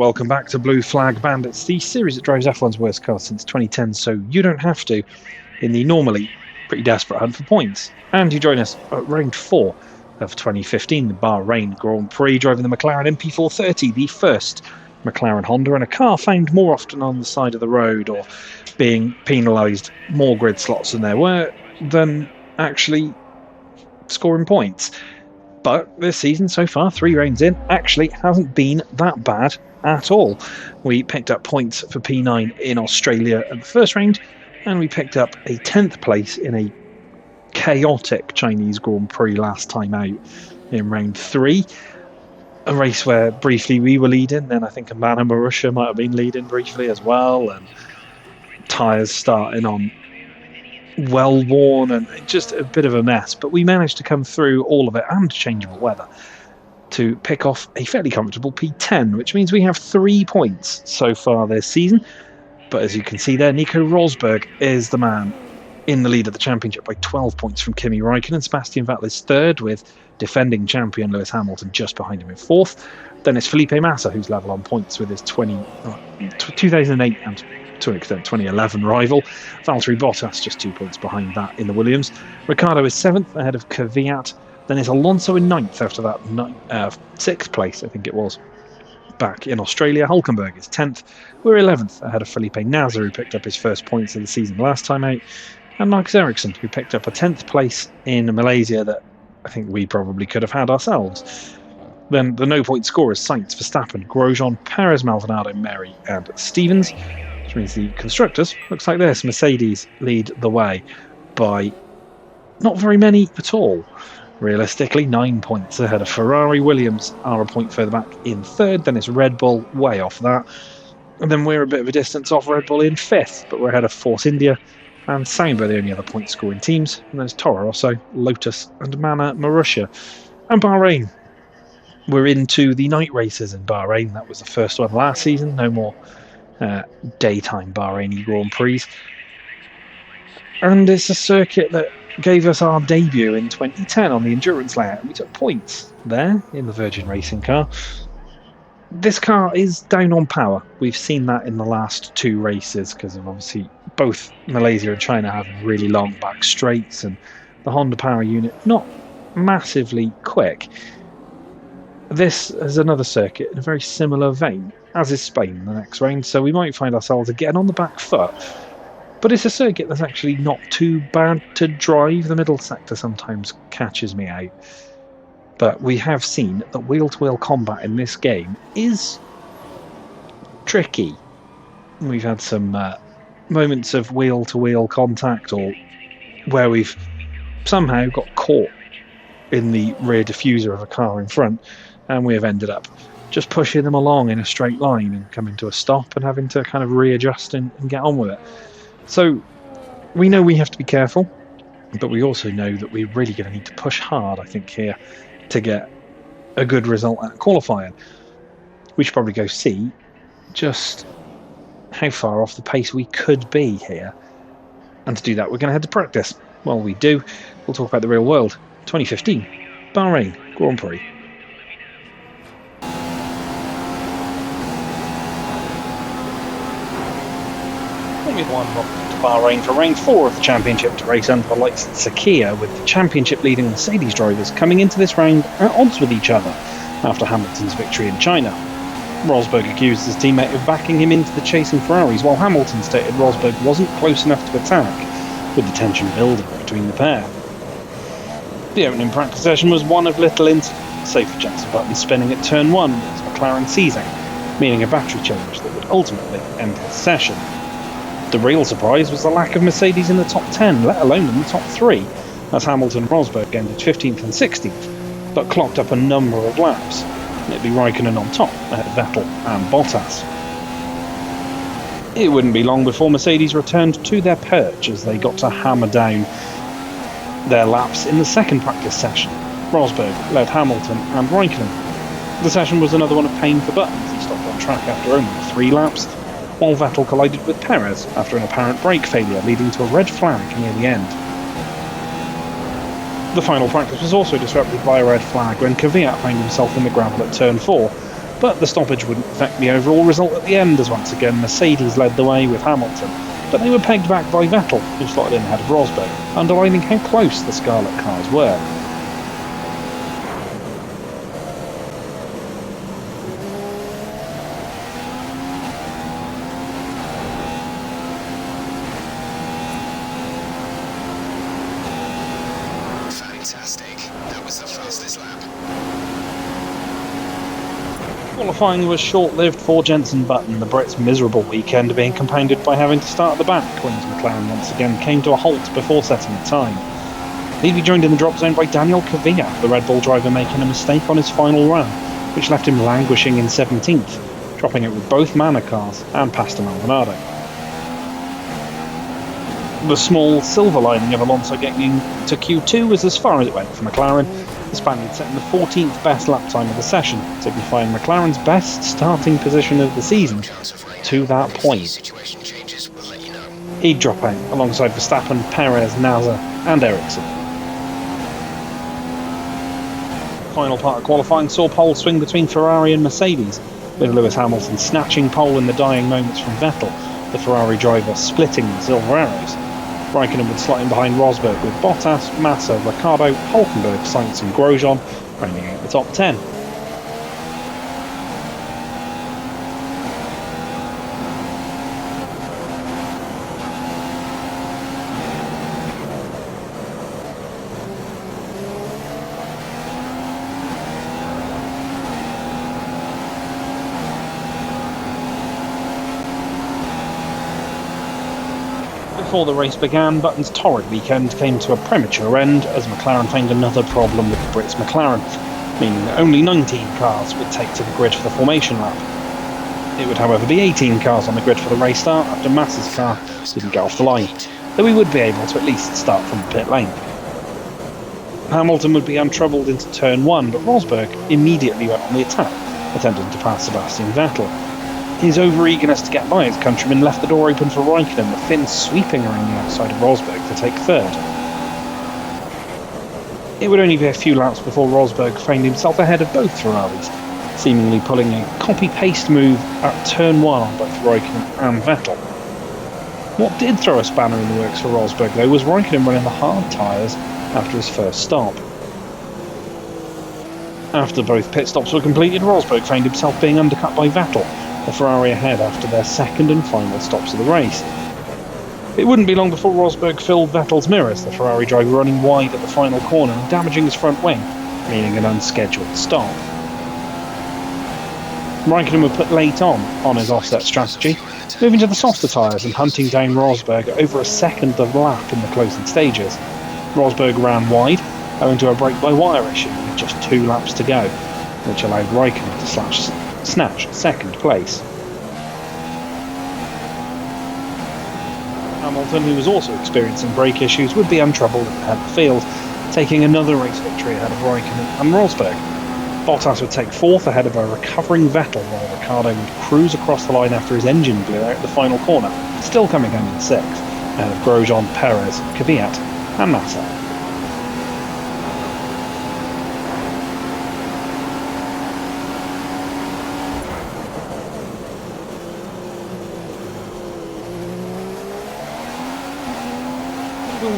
welcome back to Blue Flag Bandits, the series that drives F1's worst car since 2010, so you don't have to, in the normally pretty desperate hunt for points. And you join us at round 4 of 2015, the Bahrain Grand Prix, driving the McLaren MP430, the first McLaren Honda, and a car found more often on the side of the road or being penalised more grid slots than there were than actually scoring points. But this season, so far, 3 rounds in, actually hasn't been that bad at all. We picked up points for P9 in Australia at the first round, and we picked up a 10th place in a chaotic Chinese Grand Prix last time out in round 3. A race where briefly we were leading, then I think Amana Marussia might have been leading briefly as well, and tyres starting on well worn and just a bit of a mess, but we managed to come through all of it and changeable weather to pick off a fairly comfortable P10, which means we have 3 points so far this season. But as you can see there, Nico Rosberg is the man in the lead of the championship by 12 points from Kimi Räikkönen. Sebastian Vettel is third, with defending champion Lewis Hamilton just behind him in fourth. Then it's Felipe Massa, who's level on points with his 2008 and to an extent 2011 rival. Valtteri Bottas just 2 points behind that in the Williams. Ricciardo is 7th ahead of Kvyat. Then it's Alonso in 9th after that 6th place, I think it was, back in Australia. Hulkenberg is 10th. We're 11th ahead of Felipe Nasr, who picked up his first points of the season last time out. And Marcus Ericsson, who picked up a 10th place in Malaysia that I think we probably could have had ourselves. Then the no-point scorers, Sainz, Verstappen, Grosjean, Perez, Maldonado, Merry and Stevens. Which means the constructors, looks like this. Mercedes lead the way by not very many at all. Realistically, 9 points ahead of Ferrari. Williams are a point further back in third. Then it's Red Bull way off that. And then we're a bit of a distance off Red Bull in fifth, but we're ahead of Force India and Sauber, the only other point scoring teams. And there's Toro Rosso, Lotus and Mana Marussia. And Bahrain. We're into the night races in Bahrain. That was the first one last season. No more daytime Bahraini Grand Prix. And it's a circuit that gave us our debut in 2010 on the endurance layout. We took points there in the Virgin Racing car. This car is down on power. We've seen that in the last 2 races because of obviously both Malaysia and China having really long back straights and the Honda power unit not massively quick. This is another circuit in a very similar vein, as is Spain the next round, so we might find ourselves again on the back foot. But it's a circuit that's actually not too bad to drive. The middle sector sometimes catches me out. But we have seen that wheel-to-wheel combat in this game is tricky. We've had some moments of wheel-to-wheel contact or where we've somehow got caught in the rear diffuser of a car in front, and we have ended up just pushing them along in a straight line and coming to a stop and having to kind of readjust and get on with it. So we know we have to be careful, but we also know that we're really going to need to push hard, I think, here to get a good result at qualifying. We should probably go see just how far off the pace we could be here. And to do that, we're going to head to practice. While we do, we'll talk about the real world. 2015 Bahrain Grand Prix. Formula 1 welcome to Bahrain for round 4 of the championship to race under the lights at Sakhir, with the championship leading Mercedes drivers coming into this round at odds with each other after Hamilton's victory in China. Rosberg accused his teammate of backing him into the chasing Ferraris, while Hamilton stated Rosberg wasn't close enough to attack, with the tension building between the pair. The opening practice session was one of little incident, save for Jenson Button spinning at turn 1 as McLaren seizing, meaning a battery change that would ultimately end his session. The real surprise was the lack of Mercedes in the top 10, let alone in the top 3, as Hamilton and Rosberg ended 15th and 16th, but clocked up a number of laps. It'd be Räikkönen on top, ahead of Vettel and Bottas. It wouldn't be long before Mercedes returned to their perch as they got to hammer down their laps in the second practice session. Rosberg led Hamilton and Räikkönen. The session was another one of pain for Button as he stopped on track after only 3 laps, while Vettel collided with Perez after an apparent brake failure, leading to a red flag near the end. The final practice was also disrupted by a red flag when Kvyat found himself in the gravel at turn 4, but the stoppage wouldn't affect the overall result at the end, as once again Mercedes led the way with Hamilton, but they were pegged back by Vettel, who slotted in ahead of Rosberg, underlining how close the Scarlet cars were. Fantastic. That was the fastest lap. Qualifying was short-lived for Jenson Button, the Brits' miserable weekend being compounded by having to start at the back when his McLaren once again came to a halt before setting a time. He'd be joined in the drop zone by Daniel Kvyat, the Red Bull driver making a mistake on his final run, which left him languishing in 17th, dropping it with both Manor cars and Pastor Maldonado. The small silver lining of Alonso getting to Q2 was as far as it went for McLaren, the Spaniard setting the 14th best lap time of the session, signifying McLaren's best starting position of the season to that point. He'd drop out alongside Verstappen, Perez, Nasser and Ericsson. The final part of qualifying saw pole swing between Ferrari and Mercedes, with Lewis Hamilton snatching pole in the dying moments from Vettel, the Ferrari driver splitting the silver arrows. Raikkonen would slot in behind Rosberg with Bottas, Massa, Ricciardo, Hulkenberg, Sainz and Grosjean rounding out the top 10. Before the race began, Button's torrid weekend came to a premature end as McLaren found another problem with the Brits' McLaren, meaning that only 19 cars would take to the grid for the formation lap. It would however be 18 cars on the grid for the race start after Massa's car didn't get off the line, though he would be able to at least start from the pit lane. Hamilton would be untroubled into turn 1, but Rosberg immediately went on the attack, attempting to pass Sebastian Vettel. His over-eagerness to get by his countryman left the door open for Raikkonen, with Finn sweeping around the outside of Rosberg to take third. It would only be a few laps before Rosberg found himself ahead of both Ferraris, seemingly pulling a copy-paste move at turn 1 on both Raikkonen and Vettel. What did throw a spanner in the works for Rosberg though was Raikkonen running the hard tyres after his first stop. After both pit stops were completed, Rosberg found himself being undercut by Vettel, the Ferrari ahead after their second and final stops of the race. It wouldn't be long before Rosberg filled Vettel's mirrors, the Ferrari driver running wide at the final corner and damaging his front wing, meaning an unscheduled stop. Raikkonen would put late on his offset strategy, moving to the softer tyres and hunting down Rosberg at over a second of the lap in the closing stages. Rosberg ran wide, owing to a brake-by-wire issue with just 2 laps to go, which allowed Raikkonen to snatch second place. Hamilton, who was also experiencing brake issues, would be untroubled at the head of the field, taking another race victory ahead of Raikkonen and Rosberg. Bottas would take 4th ahead of a recovering Vettel, while Ricciardo would cruise across the line after his engine blew out the final corner, still coming home in 6th, ahead of Grosjean, Perez, Kvyat and Massa.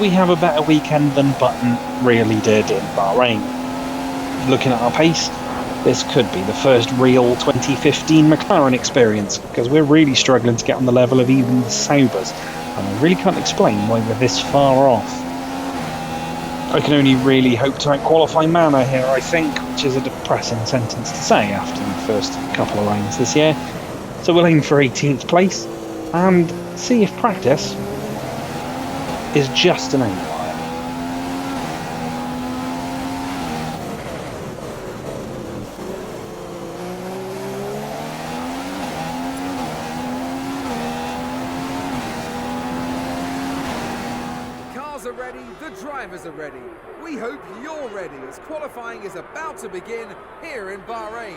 We have a better weekend than Button really did in Bahrain. Looking at our pace, this could be the first real 2015 McLaren experience, because we're really struggling to get on the level of even the Saubers, and I really can't explain why we're this far off. I can only really hope to out-qualify Manor here, I think, which is a depressing sentence to say after the first couple of rounds this year. So we'll aim for 18th place, and see if practice is just an outlier. The cars are ready, the drivers are ready. We hope you're ready as qualifying is about to begin here in Bahrain.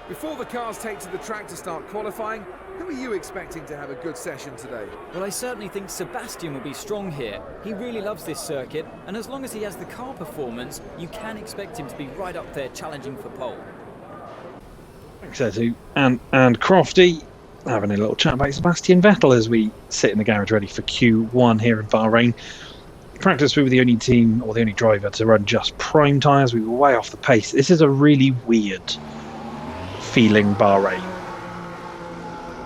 Before the cars take to the track to start qualifying, who are you expecting to have a good session today? Well, I certainly think Sebastian will be strong here. He really loves this circuit, and as long as he has the car performance, you can expect him to be right up there challenging for pole. says who, and Crofty having a little chat about Sebastian Vettel as we sit in the garage ready for Q1 here in Bahrain. Practice, we were the only team or the only driver to run just prime tyres. We were way off the pace. This is a really weird feeling Bahrain.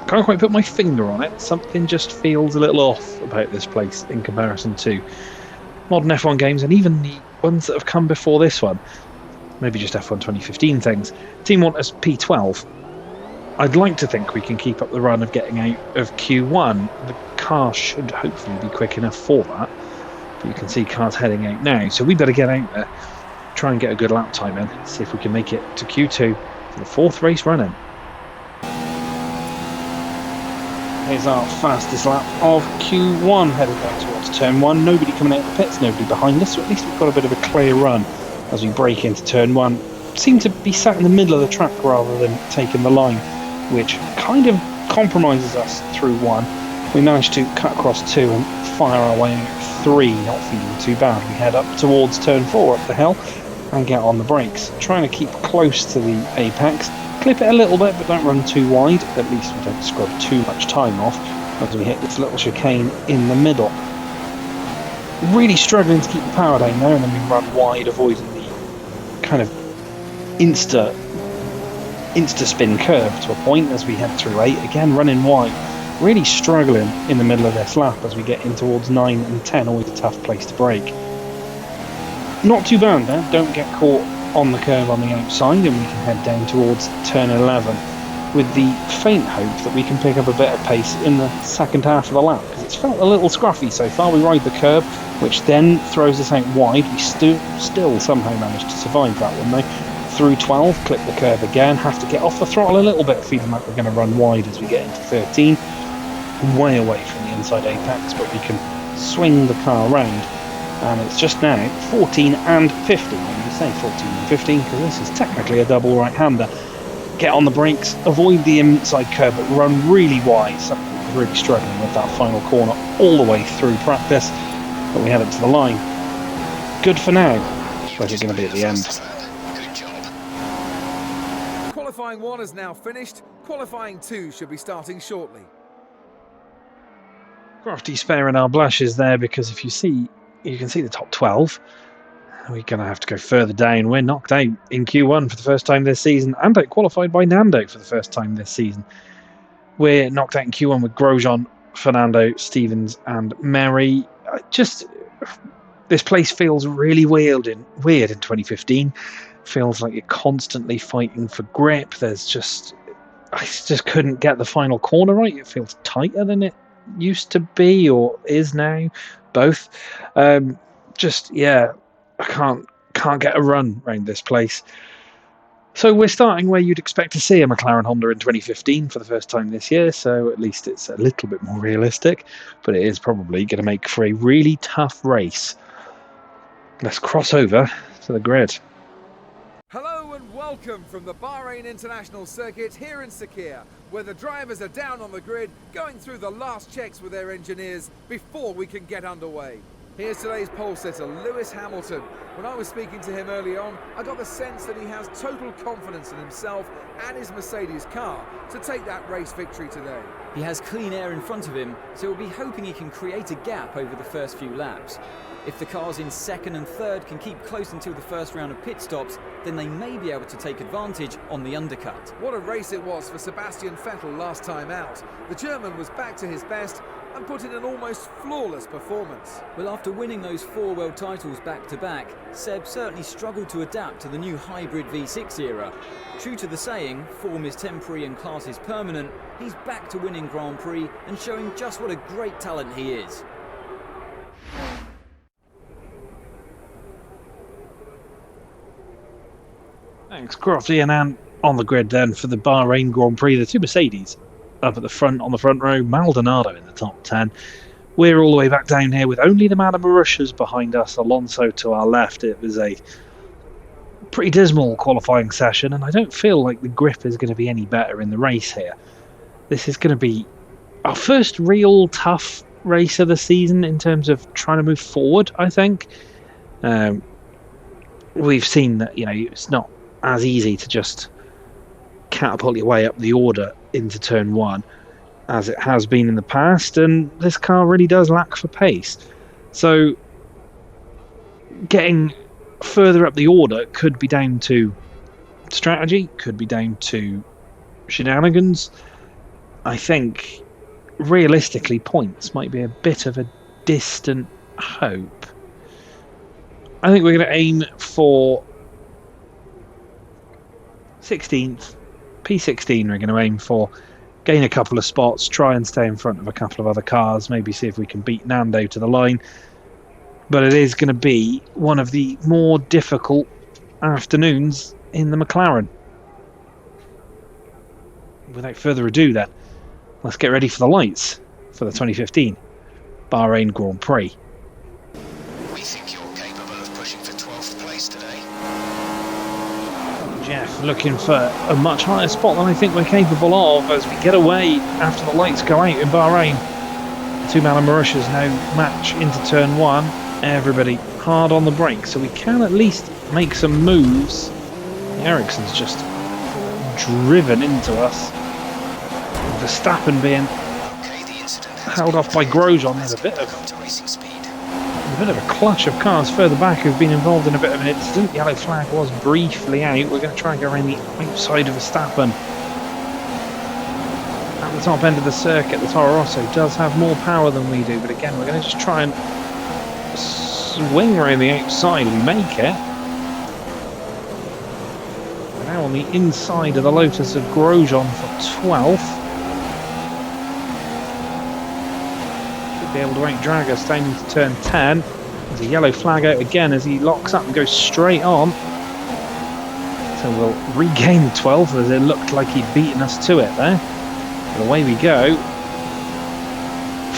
Can't quite put my finger on it. Something just feels a little off about this place in comparison to modern F1 games and even the ones that have come before this one. Maybe just F1 2015 things. Team want us P12. I'd like to think we can keep up the run of getting out of Q1. The car should hopefully be quick enough for that. But you can see cars heading out now. So we better get out there, try and get a good lap time in, see if we can make it to Q2 for the 4th race running. Here's our fastest lap of Q1, headed back towards turn 1. Nobody coming out of the pits, nobody behind us, so at least we've got a bit of a clear run as we break into turn 1. Seem to be sat in the middle of the track rather than taking the line, which kind of compromises us through 1. We managed to cut across 2 and fire our way out 3, not feeling too bad. We head up towards turn 4 up the hill and get on the brakes, trying to keep close to the apex. Clip it a little bit, but don't run too wide. At least we don't scrub too much time off as we hit this little chicane in the middle. Really struggling to keep the power down there, and then we run wide, avoiding the kind of insta spin curve to a point as we head through 8. Again, running wide. Really struggling in the middle of this lap as we get in towards 9 and 10. Always a tough place to brake. Not too bad there. Don't get caught on the curve on the outside, and we can head down towards turn 11 with the faint hope that we can pick up a bit of pace in the second half of the lap, because it's felt a little scruffy so far. We ride the curb, which then throws us out wide. We still somehow manage to survive that one though. Through 12, clip the curve again, have to get off the throttle a little bit, feeling like we're going to run wide as we get into 13, way away from the inside apex, but we can swing the car around. And it's just now 14 and 15. And you say 14 and 15 because this is technically a double right-hander. Get on the brakes, avoid the inside curve, but run really wide. Something we're really struggling with that final corner all the way through practice. But we head up to the line. Good for now. Where's it going to be at the end? Good job. Qualifying 1 is now finished. Qualifying 2 should be starting shortly. Crafty sparing our blushes there, because if you see, you can see the top 12. We're going to have to go further down. We're knocked out in Q1 for the first time this season, and out qualified by Nando for the first time this season. We're knocked out in Q1 with Grosjean, Fernando, Stevens and Mary. This place feels really weird in 2015. Feels like you're constantly fighting for grip. I just couldn't get the final corner right. It feels tighter than it used to be, or is now. Both. I can't get a run around this place. So we're starting where you'd expect to see a McLaren Honda in 2015 for the first time this year, so at least it's a little bit more realistic, but it is probably going to make for a really tough race. Let's cross over to the grid. Hello and welcome from the Bahrain International Circuit here in Sakhir, where the drivers are down on the grid going through the last checks with their engineers before we can get underway. Here's today's pole sitter, Lewis Hamilton. When I was speaking to him early on, I got the sense that he has total confidence in himself and his Mercedes car to take that race victory today. He has clean air in front of him, so we'll be hoping he can create a gap over the first few laps. If the cars in second and third can keep close until the first round of pit stops, then they may be able to take advantage on the undercut. What a race it was for Sebastian Vettel last time out. The German was back to his best and put in an almost flawless performance. Well, after winning those 4 world titles back-to-back, Seb certainly struggled to adapt to the new hybrid V6 era. True to the saying, form is temporary and class is permanent, he's back to winning Grand Prix and showing just what a great talent he is. Thanks, Crofty and Ant on the grid then for the Bahrain Grand Prix. The two Mercedes up at the front on the front row, Maldonado in the top 10. We're all the way back down here with only the man of Marussia's behind us, Alonso to our left. It was a pretty dismal qualifying session, and I don't feel like the grip is going to be any better in the race here. This is going to be our first real tough race of the season in terms of trying to move forward, I think. We've seen that, it's not as easy to just catapult your way up the order into turn 1, as it has been in the past, and this car really does lack for pace. So getting further up the order could be down to strategy, could be down to shenanigans. I think realistically points might be a bit of a distant hope. I think we're going to aim for 16th, P16 we're going to aim for, gain a couple of spots, try and stay in front of a couple of other cars, maybe see if we can beat Nando to the line. But it is going to be one of the more difficult afternoons in the McLaren. Without further ado then, let's get ready for the lights for the 2015 Bahrain Grand Prix. We think you're capable of pushing for 12th place today. Jeff looking for a much higher spot than I think we're capable of as we get away after the lights go out in Bahrain. Two-man Marussia's now match into turn 1. Everybody hard on the brakes, so we can at least make some moves. Ericsson's just driven into us. Verstappen being held off by Grosjean. There's a bit of a clutch of cars further back who've been involved in a bit of an incident. Yellow flag was briefly out. We're going to try and go around the outside of Verstappen. At the top end of the circuit, the Toro Rosso does have more power than we do, but again, we're going to just try and swing around the outside. We make it. We're now on the inside of the Lotus of Grosjean for 12th. Be able to out-drag us down into turn 10. There's a yellow flag out again as he locks up and goes straight on. So we'll regain 12th as it looked like he'd beaten us to it there. But away we go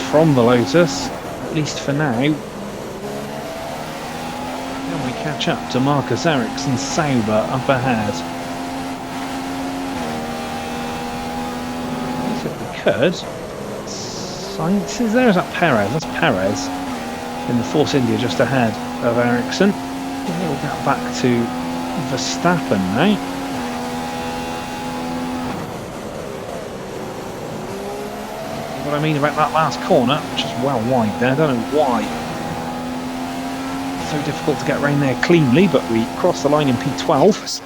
from the Lotus, at least for now. Then we catch up to Marcus Ericsson, Sauber up ahead. If we could. Sainz is there, is that Perez? That's Perez in the Force India just ahead of Ericsson. We'll get back to Verstappen now. What I mean about that last corner, which is well wide there, I don't know why. So difficult to get around there cleanly, but we cross the line in P12.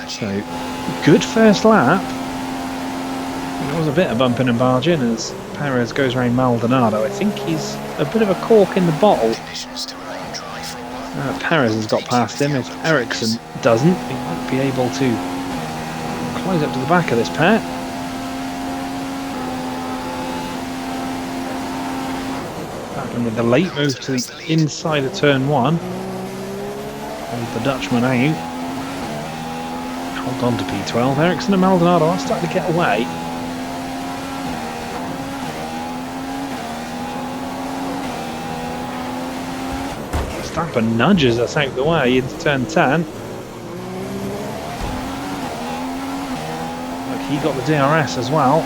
So, good first lap. There was a bit of bumping and barging as Perez goes around Maldonado. I think he's a bit of a cork in the bottle. Perez has got past him. If Ericsson doesn't, he might be able to close up to the back of this pair. Back with the late move to the inside of turn 1. Hold the Dutchman out. Hold on to P12. Ericsson and Maldonado are starting to get away. Verstappen nudges us out the way into turn 10. Look, he got the DRS as well.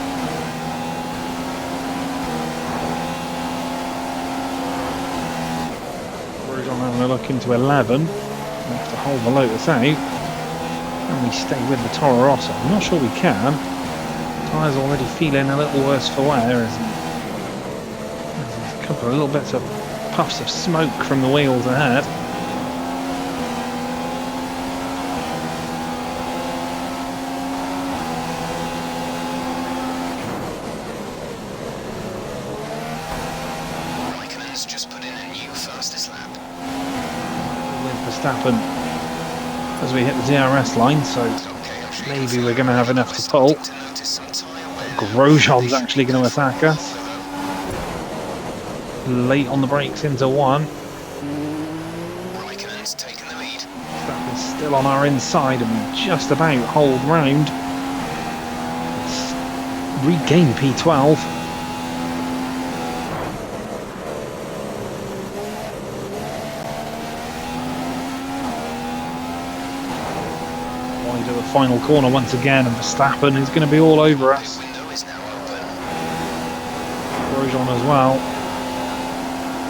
Grosjean having a look into 11. We have to hold the Lotus out. And we stay with the Toro Rosso. I'm not sure we can. Tyres already feeling a little worse for wear as there's a couple of little bits of puffs of smoke from the wheels ahead. Raikkonen's just put in a new fastest lap. With Verstappen as we hit the DRS line, so maybe we're going to have enough to pull. Grosjean's actually going to attack us. Late on the brakes into 1. Raikkonen's taken the lead. That is still on our inside and we just about hold round. Let's regain P12. Wide of the final corner once again, and Verstappen is going to be all over us. Grosjean as well.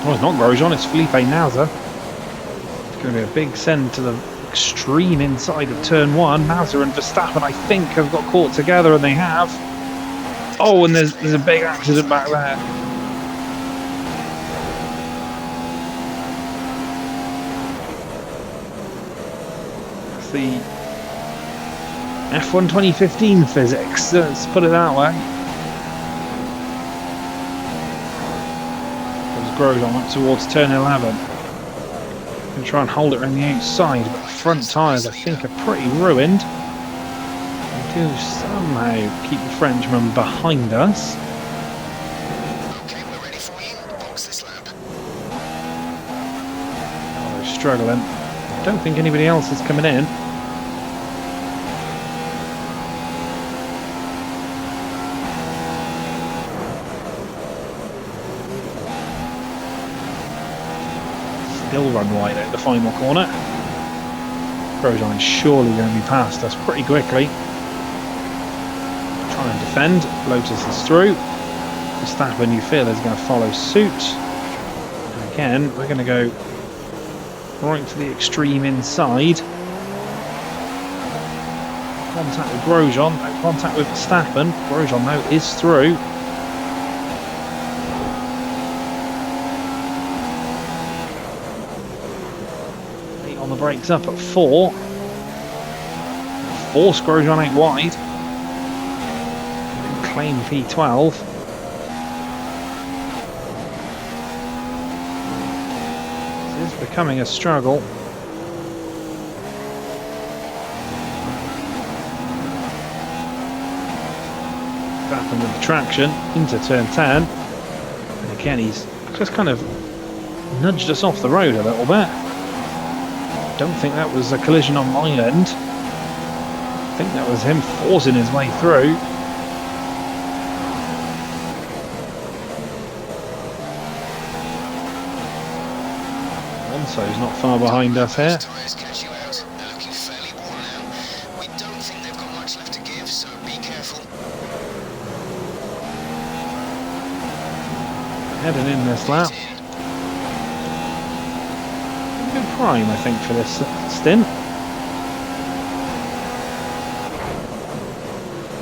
Oh, it's not Grosjean, it's Felipe Nasr. It's going to be a big send to the extreme inside of turn 1. Mazda and Verstappen, I think, have got caught together, and they have. Oh, and there's a big accident back there. It's the F1 2015 physics, let's put it that way. Grohl up towards turn 11. Going to try and hold it around the outside, but the front tyres I think are pretty ruined. We do somehow keep the Frenchman behind us. Okay, we're ready for you. Box this lap. Oh, they're struggling. I don't think anybody else is coming in. Still run wide out the final corner. Grosjean is surely going to be past us pretty quickly. Try and defend. Lotus is through. Verstappen, you feel, is going to follow suit. And again, we're going to go right to the extreme inside. Contact with Grosjean, no contact with Verstappen. Grosjean, though, is through. On the brakes up at 4. Force Grosjean out wide. And claim P12. This is becoming a struggle. Verstappen with the traction into turn 10. And again, he's just kind of nudged us off the road a little bit. Don't think that was a collision on my end. I think that was him forcing his way through. Alonso's not far behind us here. Tyres catch you out. They're looking fairly worn out. We don't think they've got much left to give, so be careful. Heading in this lap. Good prime, I think, for this stint.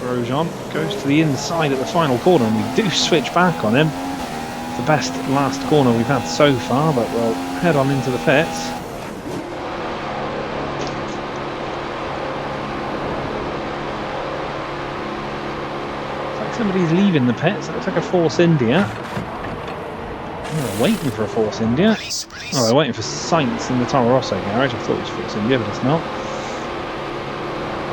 Grosjean goes to the inside at the final corner, and we do switch back on him. It's the best last corner we've had so far, but we'll head on into the pits. Looks like somebody's leaving the pits. It looks like a Force India. Oh, waiting for a Force India. Oh, they're waiting for Sainz in the Toro Rosso garage. I thought it was Force India, but it's not.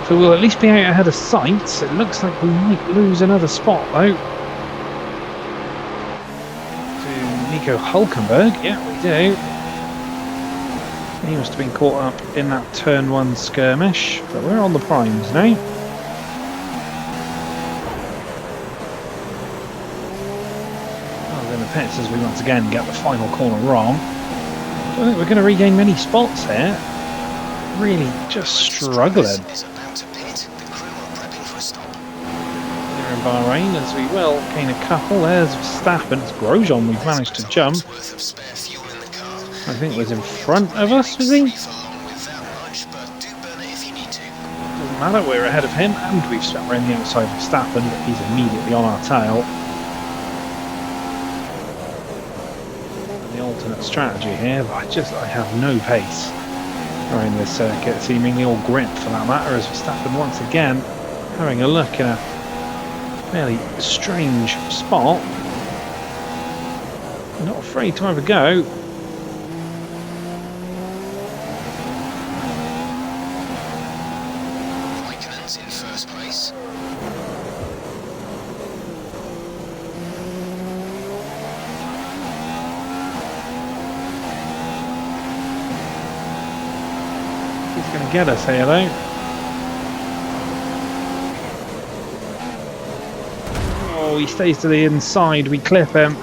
So we'll at least be out ahead of Sainz. It looks like we might lose another spot, though. To Nico Hülkenberg. Yeah, we do. He must have been caught up in that turn 1 skirmish. But we're on the primes now. Pits as we once again get the final corner wrong. I don't think we're going to regain many spots here. Really just struggling. Here in Bahrain, as we will gain a couple. There's Verstappen. It's Grosjean we've managed to jump. I think was in front of us, was he? Doesn't matter, we're ahead of him, and we've swept around the outside of Verstappen, but he's immediately on our tail. Alternate strategy here, but I have no pace around this circuit, seemingly all grip for that matter, as Verstappen once again having a look in a fairly strange spot. Not afraid to have a go. Raikkonen's in first place. Going to get us here though. Oh, he stays to the inside, we clip him.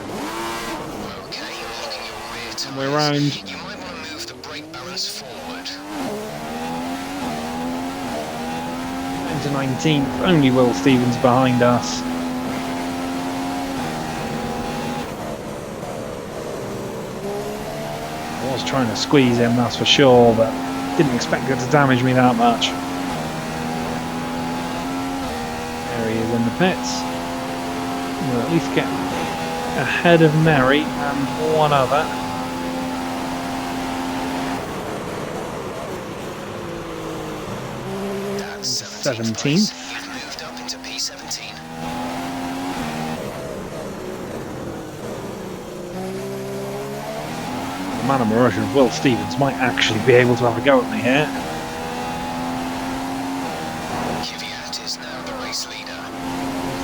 Okay, you're locking your rear tyres. And we're round. You might want to move the brake balance forward. Into 19th, only Will Stevens behind us. I was trying to squeeze him, that's for sure, but Didn't expect it to damage me that much. There he is in the pits. We'll at least get ahead of Merry and one other. That's 17th. You've moved up into P17. The man of Marussia of Will Stevens might actually be able to have a go at me here. Kvyat is now the race leader.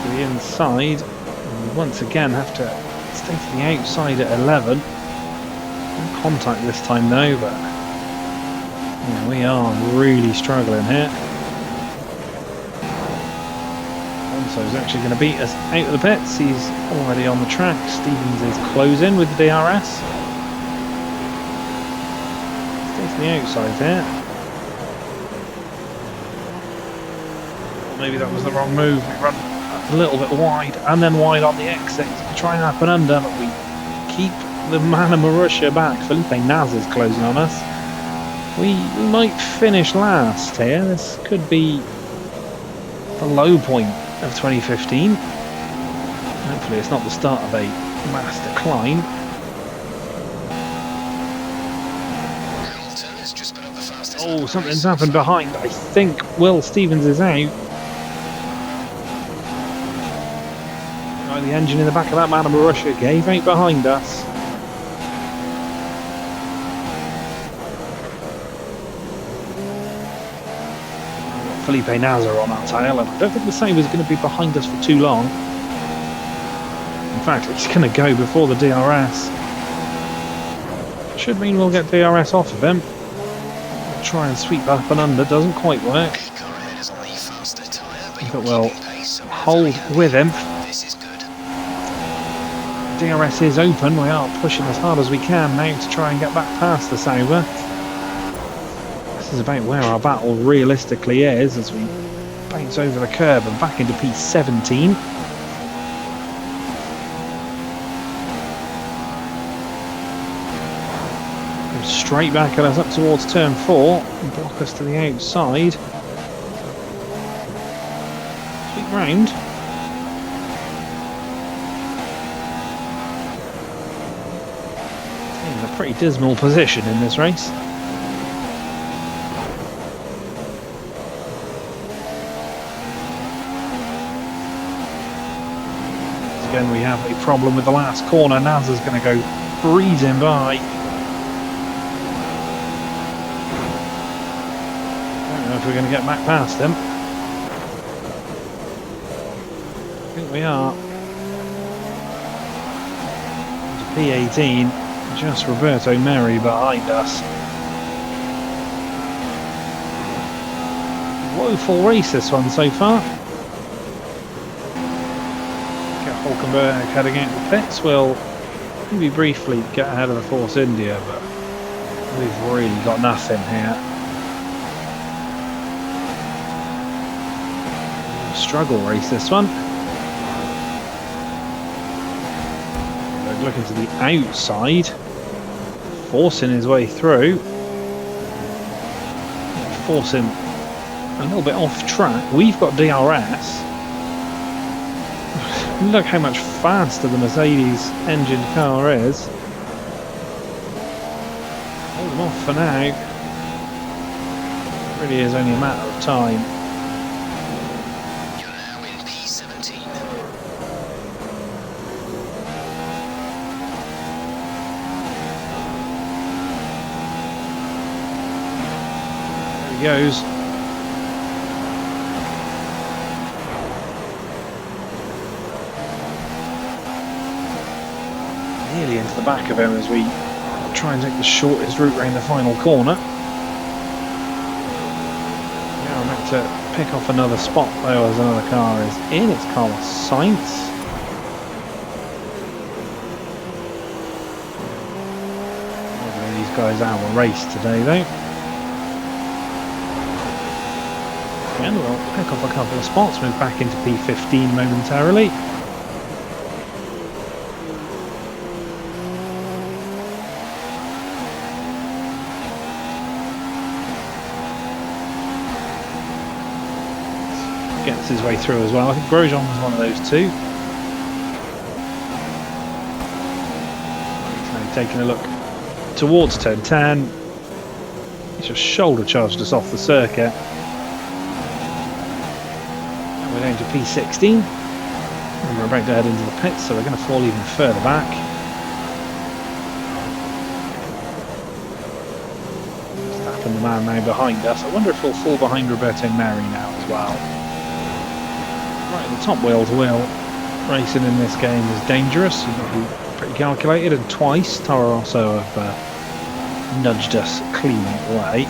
To the inside. And we once again have to stay to the outside at 11. No contact this time though, but yeah, we are really struggling here. Alonso's actually going to beat us out of the pits. He's already on the track. Stevens is closing with the DRS. Stays to the outside there. Maybe that was the wrong move. We run a little bit wide and then wide on the exit. Try and up and under, but we keep the man of Marussia back. Felipe Naz is closing on us. We might finish last here. This could be the low point of 2015. Hopefully it's not the start of a mass decline. Hamilton has just put up the fastest. Oh, something's happened behind. I think Will Stevens is out. Oh, the engine in the back of that man of Marussia gave out behind us. Felipe Nasr on our tail, and I don't think the same is going to be behind us for too long. In fact, it's going to go before the DRS. Should mean we'll get DRS off of him. We'll try and sweep up and under, doesn't quite work. Car ahead is on the faster tyre, but But you're we'll keeping pace, so hold with him. this is good. DRS is open, we are pushing as hard as we can now to try and get back past the Sauber. This is about where our battle realistically is as we bounce over the curb and back into P17. Go straight back at us up towards turn 4 and block us to the outside. Sweep round. In a pretty dismal position in this race. Again, we have a problem with the last corner. Nazar's going to go breezing by. I don't know if we're going to get back past him. I think we are. P18, just Roberto Merry behind us. Woeful race this one so far. Hulkenberg heading out the pits. We'll maybe briefly get ahead of the Force India, but we've really got nothing here. Struggle race this one. Looking to the outside, forcing his way through, forcing a little bit off track. We've got DRS. Look how much faster the Mercedes engine car is. Hold them off for now. It really is only a matter of time. You're now in P17. There he goes. Nearly into the back of him as we try and take the shortest route around the final corner. Now I'm meant to pick off another spot though as another car is in. It's Carlos Sainz. These guys out of a race today though. And we'll pick off a couple of spots, move back into P15 momentarily. gets his way through as well. I think Grosjean was one of those two. He's now taking a look towards turn 10. He's just shoulder charged us off the circuit. And we're going to P16. And we're about to head into the pits, so we're going to fall even further back. Verstappen, the man now behind us. I wonder if we'll fall behind Roberto Merri now as well. Right, the top wheel-to-wheel racing in this game is dangerous. You've got to be pretty calculated, and twice Toro Rosso have nudged us clean away.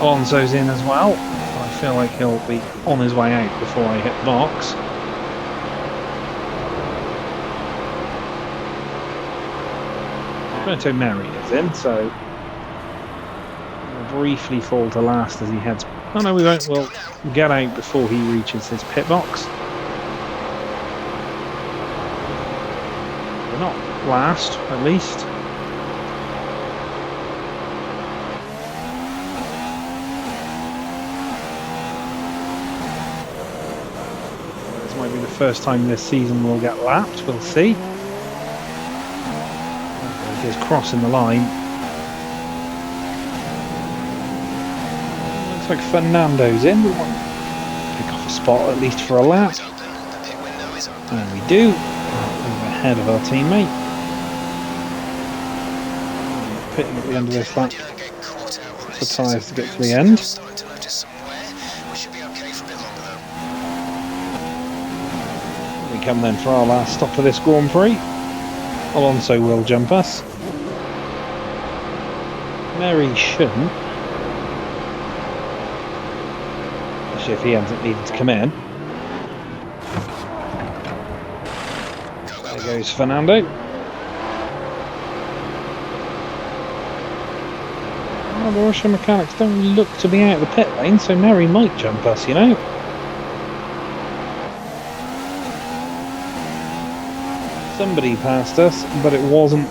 Alonso's in as well. I feel like he'll be on his way out before I hit the box. Roberto Merri is in, so we'll briefly fall to last as he heads. Oh no, we won't. We'll get out before he reaches his pit box. We're not last, at least. This might be the first time this season we'll get lapped. We'll see. Is crossing the line. Looks like Fernando's in. We want to pick off a spot at least for a lap. And we do. We're ahead of our teammate. Pitting at the end of this lap for tyres to get to the end. We come then for our last stop of this Grand Prix. Alonso will jump us. Merri shouldn't. Especially if he ends up needing to come in. There goes Fernando. Well, the Russian mechanics don't look to be out of the pit lane, so Merri might jump us, you know. Somebody passed us, but it wasn't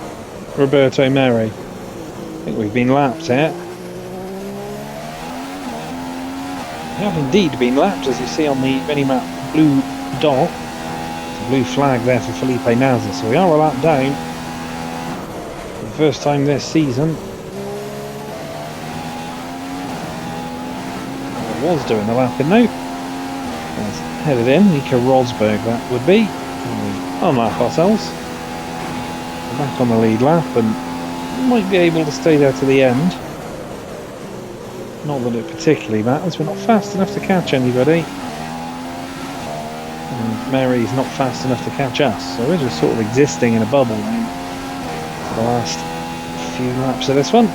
Roberto Merri. I think we've been lapped here. We have indeed been lapped, as you see on the minimap blue dot. The blue flag there for Felipe Nasr, so we are a lap down. For the first time this season. I was doing the lapping now. Let's headed in, Nico Rosberg that would be. Unlap ourselves. We're back on the lead lap and might be able to stay there to the end. Not that it particularly matters, we're not fast enough to catch anybody. And Merri's not fast enough to catch us, so we're just sort of existing in a bubble now for the last few laps of this one.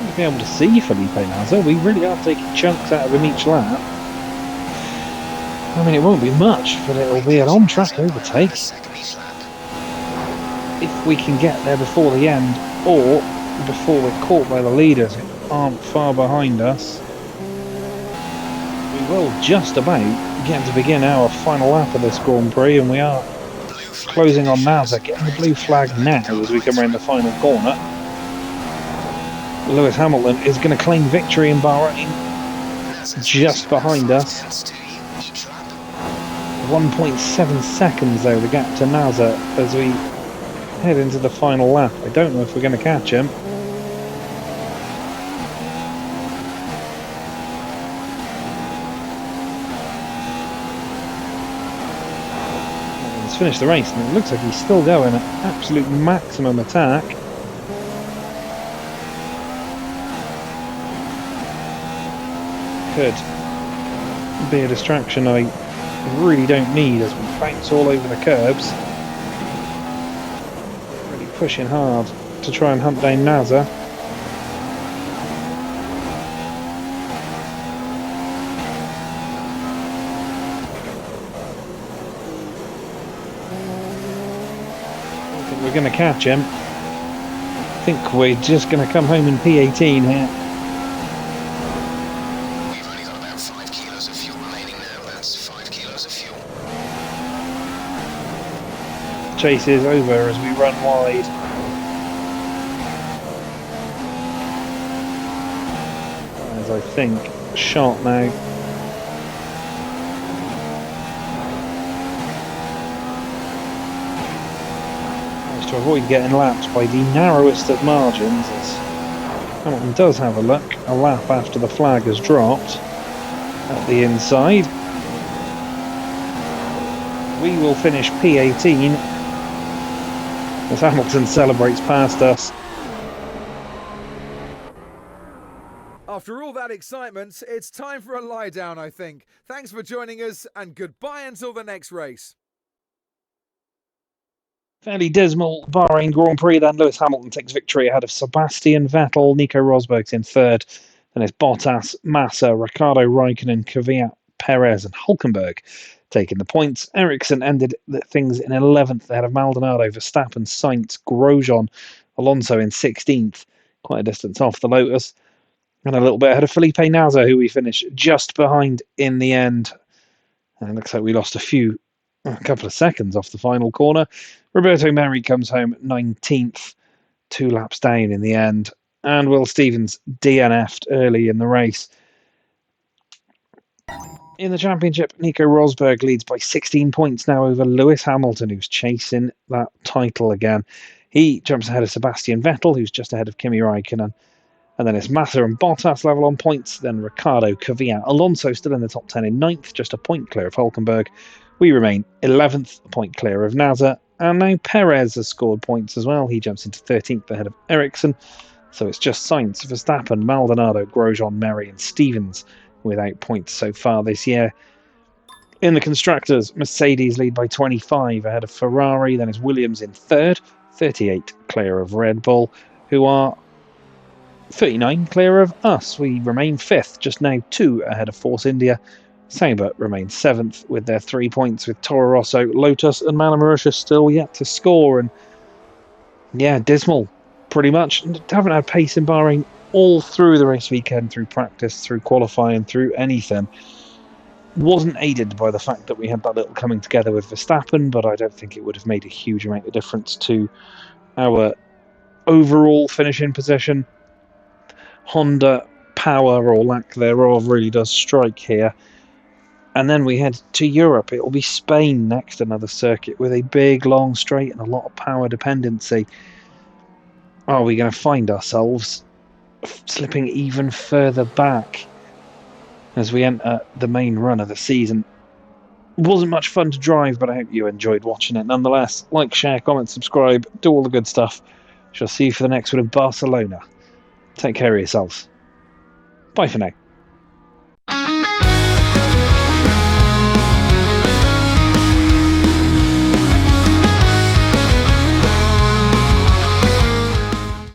We'll be able to see Felipe Nasr, we really are taking chunks out of him each lap. I mean, it won't be much, but it'll be an on-track overtake. If we can get there before the end, or before we're caught by the leaders who aren't far behind us, we will just about get to begin our final lap of this Grand Prix, and we are closing on Nasr, getting the blue flag now as we come around the final corner. Lewis Hamilton is going to claim victory in Bahrain, just behind us. 1.7 seconds though the gap to Nasr as we head into the final lap. I don't know if we're going to catch him. He's finished the race and it looks like he's still going at absolute maximum attack. Could be a distraction I really don't need as we bounce all over the curbs. Really pushing hard to try and hunt down Nasr. I think we're going to catch him. I think we're just going to come home in P18 here. Chase is over as we run wide. As I think shot now. Managed to avoid getting lapped by the narrowest of margins, as Hamilton does have a look. A lap after the flag has dropped at the inside. We will finish P18 as Hamilton celebrates past us. After all that excitement, it's time for a lie down, I think. Thanks for joining us, and goodbye until the next race. Fairly dismal Bahrain Grand Prix then. Lewis Hamilton takes victory ahead of Sebastian Vettel. Nico Rosberg's in third. Then it's Bottas, Massa, Ricardo Raikkonen, Kvyat, Perez and Hulkenberg taking the points. Ericsson ended things in 11th ahead of Maldonado, Verstappen, Sainz, Grosjean, Alonso in 16th. Quite a distance off the Lotus. And a little bit ahead of Felipe Nasr, who we finished just behind in the end. And it looks like we lost a couple of seconds off the final corner. Roberto Merri comes home 19th, 2 laps down in the end. And Will Stevens DNF'd early in the race. In the championship, Nico Rosberg leads by 16 points now over Lewis Hamilton, who's chasing that title again. He jumps ahead of Sebastian Vettel, who's just ahead of Kimi Raikkonen. And then it's Massa and Bottas level on points. Then Ricardo, Kvyat, Alonso still in the top 10 in 9th, just a point clear of Hulkenberg. We remain 11th, a point clear of Nasr. And now Perez has scored points as well. He jumps into 13th ahead of Ericsson. So it's just Sainz, Verstappen, Maldonado, Grosjean, Merri and Stevens without points so far this year. In the Constructors, Mercedes lead by 25 ahead of Ferrari. Then it's Williams in third, 38 clear of Red Bull, who are 39 clear of us. We remain 5th, just now 2 ahead of Force India. Sauber remains 7th with their 3 points, with Toro Rosso, Lotus and Malamarusha still yet to score. And yeah, dismal, pretty much. Haven't had pace in Bahrain all through the race weekend, through practice, through qualifying, through anything. Wasn't aided by the fact that we had that little coming together with Verstappen, but I don't think it would have made a huge amount of difference to our overall finishing position. Honda power, or lack thereof, really does strike here. And then we head to Europe. It will be Spain next, another circuit with a big, long straight and a lot of power dependency. Are we going to find ourselves slipping even further back as we enter the main run of the season? It wasn't much fun to drive, but I hope you enjoyed watching it nonetheless. Like, share, comment, subscribe, do all the good stuff. Shall see you for the next one in Barcelona. Take care of yourselves. Bye for now.